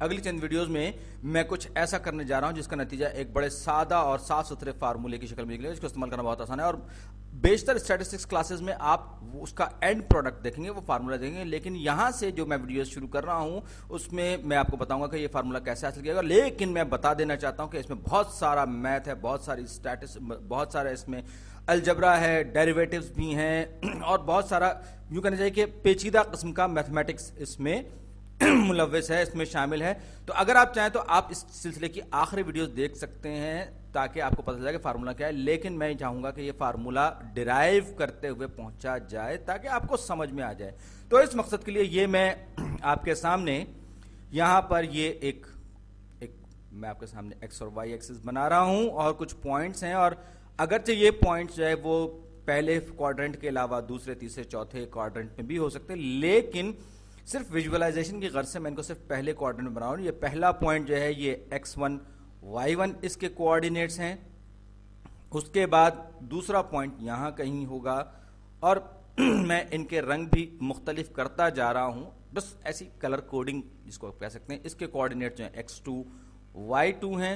اگلی چند ویڈیوز میں میں کچھ ایسا کرنے جا رہا ہوں جس کا نتیجہ ایک بڑے سادہ اور صاف ستھرے فارمولے کی شکل میں نکلے، جس کو استعمال کرنا بہت آسان ہے، اور بیشتر اسٹیٹسٹکس کلاسز میں آپ اس کا اینڈ پروڈکٹ دیکھیں گے، وہ فارمولا دیکھیں گے، لیکن یہاں سے جو میں ویڈیوز شروع کر رہا ہوں اس میں میں آپ کو بتاؤں گا کہ یہ فارمولا کیسے حاصل کیا گا، لیکن میں بتا دینا چاہتا ہوں کہ اس میں بہت سارا میتھ ہے، بہت سارا اس میں الجبرا ہے، ڈیریویٹیوز بھی ہیں، اور بہت سارا یوں کہنا چاہیے کہ پیچیدہ قسم کا میتھمیٹکس اس میں ملوث ہے، اس میں شامل ہے۔ تو اگر آپ چاہیں تو آپ اس سلسلے کی آخری ویڈیوز دیکھ سکتے ہیں تاکہ آپ کو پتہ چل جائے کہ فارمولا کیا ہے، لیکن میں چاہوں گا کہ یہ فارمولا ڈرائیو کرتے ہوئے پہنچا جائے تاکہ آپ کو سمجھ میں آ جائے۔ تو اس مقصد کے لیے یہ میں آپ کے سامنے یہاں پر یہ ایک میں آپ کے سامنے ایکس اور وائی ایکسس بنا رہا ہوں اور کچھ پوائنٹس ہیں، اور اگرچہ یہ پوائنٹس جو ہے وہ پہلے کوارڈرنٹ کے علاوہ دوسرے تیسرے چوتھے کوارڈرنٹ میں بھی ہو سکتے ہیں، لیکن صرف ویژولائزیشن کی غرض سے میں ان کو صرف پہلے کوارڈرنٹ میں بنا رہا ہوں۔ یہ پہلا پوائنٹ جو ہے یہ x1 y1 اس کے کوآرڈینیٹس ہیں، اس کے بعد دوسرا پوائنٹ یہاں کہیں ہوگا، اور میں ان کے رنگ بھی مختلف کرتا جا رہا ہوں، بس ایسی کلر کوڈنگ جس کو آپ کہہ سکتے ہیں۔ اس کے کوآرڈینیٹس جو ہیں x2 y2 ہیں،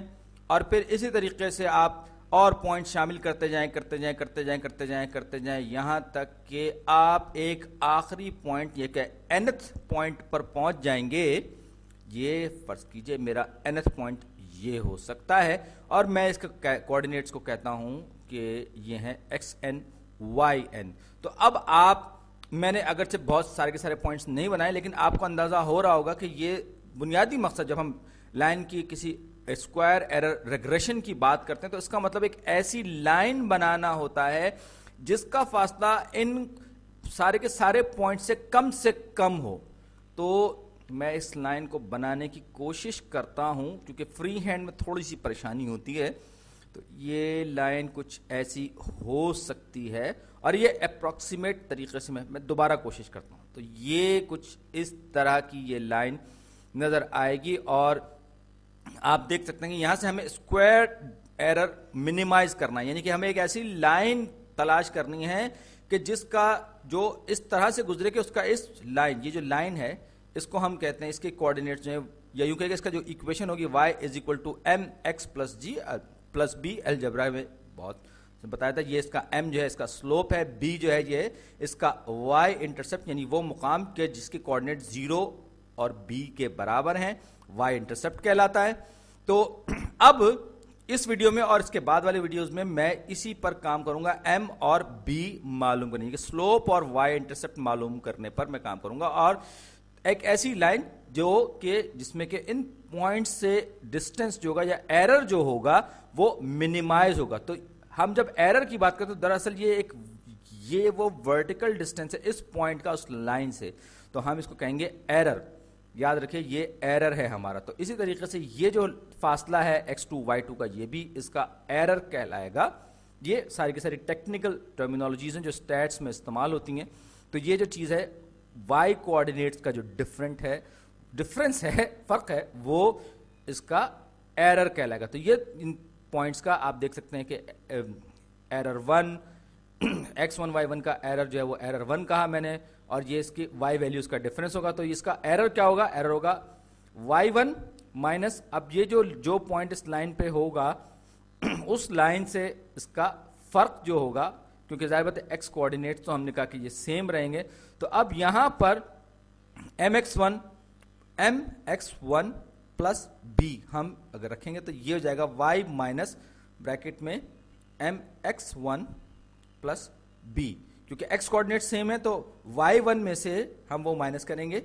اور پھر اسی طریقے سے آپ اور پوائنٹ شامل کرتے جائیں یہاں تک کہ آپ ایک آخری پوائنٹ یہ کہ nth پوائنٹ پر پہنچ جائیں گے۔ یہ فرض کیجئے میرا nth پوائنٹ یہ ہو سکتا ہے، اور میں اس کے کوآرڈینیٹس کو کہتا ہوں کہ یہ ہیں xn yn۔ تو اب میں نے اگرچہ بہت سارے کے سارے پوائنٹس نہیں بنائے، لیکن آپ کو اندازہ ہو رہا ہوگا کہ یہ بنیادی مقصد جب ہم لائن کی کسی اسکوائر ایرر ریگریشن کی بات کرتے ہیں تو اس کا مطلب ایک ایسی لائن بنانا ہوتا ہے جس کا فاصلہ ان سارے کے سارے پوائنٹ سے کم ہو۔ تو میں اس لائن کو بنانے کی کوشش کرتا ہوں، کیونکہ فری ہینڈ میں تھوڑی سی پریشانی ہوتی ہے، تو یہ لائن کچھ ایسی ہو سکتی ہے، اور یہ اپروکسیمیٹ طریقے سے میں دوبارہ کوشش کرتا ہوں۔ تو یہ کچھ اس طرح کی یہ لائن نظر آئے گی، اور آپ دیکھ سکتے ہیں کہ یہاں سے ہمیں اسکوائر ایرر منیمائز کرنا ہے، یعنی کہ ہمیں ایک ایسی لائن تلاش کرنی ہے کہ جس کا جو اس طرح سے گزرے کہ اس کا اس لائن، یہ جو لائن ہے اس کو ہم کہتے ہیں، اس کے کوآرڈینیٹس جو ہیں، یا یوں کہ اس کا جو ایکویشن ہوگی y = mx + g + b، algebra میں بہت بتایا تھا، یہ اس کا m جو ہے اس کا سلوپ ہے، b جو ہے یہ اس کا y انٹرسپٹ، یعنی وہ مقام کے جس کے کوآرڈینیٹ 0 اور b کے برابر ہیں، y انٹرسپٹ کہلاتا ہے۔ تو اب اس ویڈیو میں اور اس کے بعد والے ویڈیوز میں میں اسی پر کام کروں گا، m اور b معلوم کرنے کے، سلوپ اور y انٹرسپٹ معلوم کرنے پر میں کام کروں گا، اور ایک ایسی لائن جو کہ جس میں کہ ان پوائنٹ سے ڈسٹینس جو ہوگا یا ایرر جو ہوگا وہ منیمائز ہوگا۔ تو ہم جب ایرر کی بات کرتے ہیں تو دراصل یہ وہ ورٹیکل ڈسٹینس ہے اس پوائنٹ کا اس لائن سے، تو ہم اس کو کہیں گے ایرر۔ یاد رکھیں یہ ایرر ہے ہمارا۔ تو اسی طریقے سے یہ جو فاصلہ ہے x2 y2 کا، یہ بھی اس کا ایرر کہلائے گا۔ یہ ساری کی ساری ٹیکنیکل ٹرمینالوجیز ہیں جو اسٹیٹس میں استعمال ہوتی ہیں۔ تو یہ جو چیز ہے y کوآرڈینیٹس کا جو ڈفرنس ہے، فرق ہے، وہ اس کا ایرر کہلائے گا۔ تو یہ ان پوائنٹس کا آپ دیکھ سکتے ہیں کہ ایرر 1 x1 y1 کا ایرر جو ہے وہ ایرر 1 کہا میں نے، اور یہ اس کی y ویلیوز کا ڈفرنس ہوگا۔ تو اس کا ایرر کیا ہوگا؟ ایرر ہوگا y1 مائنس، اب یہ جو پوائنٹ اس لائن پہ ہوگا اس لائن سے اس کا فرق جو ہوگا، کیونکہ ظاہر بات ہے x کوآرڈینیٹس تو ہم نے کہا کہ یہ سیم رہیں گے، تو اب یہاں پر mx1 plus b ہم اگر رکھیں گے تو یہ ہو جائے گا y مائنس بریکٹ میں mx1 plus b، کیونکہ x کوآرڈینیٹ سیم ہے تو y1 میں سے ہم وہ مائنس کریں گے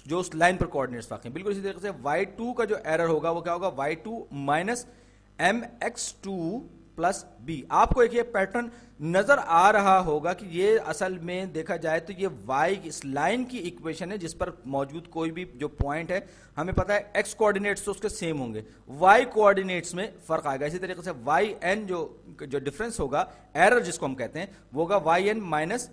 جو اس لائن پر کوآرڈینیٹس واقع ہیں۔ بالکل اسی طریقے سے y2 کا جو ایرر ہوگا وہ کیا ہوگا؟ y2 minus mx2 plus b۔ آپ کو ایک یہ پیٹرن نظر آ رہا ہوگا کہ یہ اصل میں دیکھا جائے تو یہ y اس لائن کی ایکویشن ہے جس پر موجود کوئی بھی جو پوائنٹ ہے، ہمیں پتا ہے x کوآرڈینیٹس تو اس کے سیم ہوں گے، y کوآرڈینیٹس میں فرق آئے گا۔ اسی طریقے سے yn جو ڈفرنس ہوگا، ایرر جس کو ہم کہتے ہیں، وہ ہوگا yn مائنس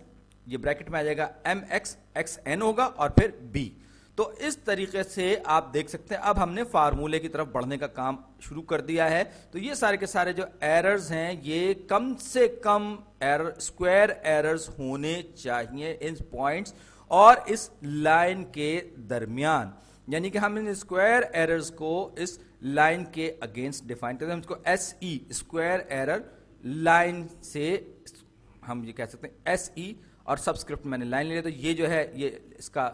یہ بریکٹ میں آ جائے گا mx xn ہوگا اور پھر b۔ تو اس طریقے سے آپ دیکھ سکتے ہیں اب ہم نے فارمولے کی طرف بڑھنے کا کام شروع کر دیا ہے۔ تو یہ سارے کے سارے جو ایررز ہیں یہ کم سے کم اسکوائر ایررز ہونے چاہیے ان پوائنٹس اور اس لائن کے درمیان۔ یعنی کہ ہم ان اسکوائر ایررز کو اس لائن کے اگینسٹ ڈیفائن کرتے ہیں. ہم اس کو S E square error line سے ہم یہ کہہ سکتے ہیں ایس ای اور سبسکرپٹ میں نے لائن لے لیا. تو یہ جو ہے یہ اس کا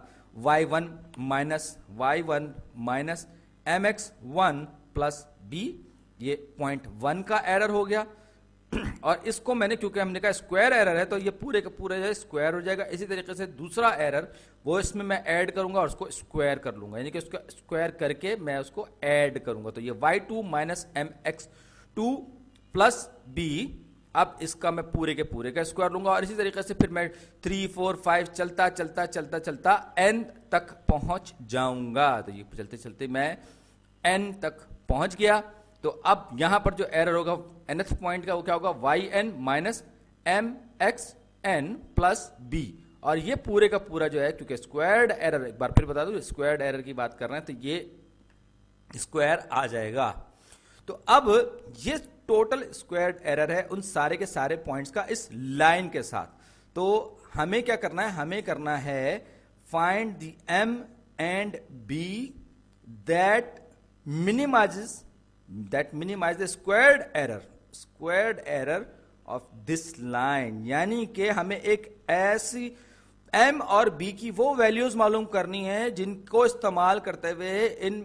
y1 minus mx1 plus b یہ 0.1 کا ایرر ہو گیا. اور اس کو میں نے کیونکہ ہم نے کہا اسکوائر ایرر ہے تو یہ پورے کا پورا جو ہے اسکوائر ہو جائے گا. اسی طریقے سے دوسرا ایرر وہ اس میں ایڈ کروں گا اور اس کو اسکوائر کر لوں گا, یعنی کہ اس کو اسکوائر کر کے میں اس کو ایڈ کروں گا. تو یہ y2 minus mx2 plus b, اب اس کا میں پورے کے پورے کا اسکوائر لوں گا. اور اسی طریقے سے پھر میں 3 4 5 چلتا n تک پہنچ جاؤں گا. تو یہ چلتے چلتے میں n تک پہنچ گیا. تو اب یہاں پر جو ایرر ہوگا nth پوائنٹ کا وہ کیا ہوگا yn minus mxn plus b. اور یہ پورے کا پورا جو ہے کیونکہ اسکوائرڈ ایرر, ایک بار پھر بتا دوں اسکوائرڈ ایرر کی بات کر رہے ہیں تو یہ اسکوائر آ جائے گا. تو اب یہ ٹوٹل اسکوائرڈ ایرر ہے ان سارے کے سارے پوائنٹس کا اس لائن کے ساتھ. تو ہمیں کیا کرنا ہے, ہمیں کرنا ہے find the m and b that minimizes the squared error of this line. یعنی کہ ہمیں ایک ایسی m اور b کی وہ ویلیوز معلوم کرنی ہے جن کو استعمال کرتے ہوئے ان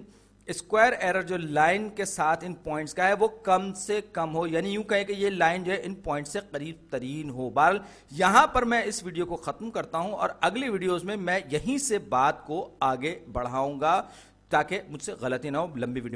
اسکوائر ایرر جو لائن کے ساتھ ان پوائنٹس کا ہے وہ کم سے کم ہو, یعنی یوں کہیں کہ یہ لائن جو ہے ان پوائنٹ سے قریب ترین ہو. بہرحال یہاں پر میں اس ویڈیو کو ختم کرتا ہوں اور اگلی ویڈیوز میں یہیں سے بات کو آگے بڑھاؤں گا تاکہ مجھ سے غلطی نہ ہو. لمبی ویڈیو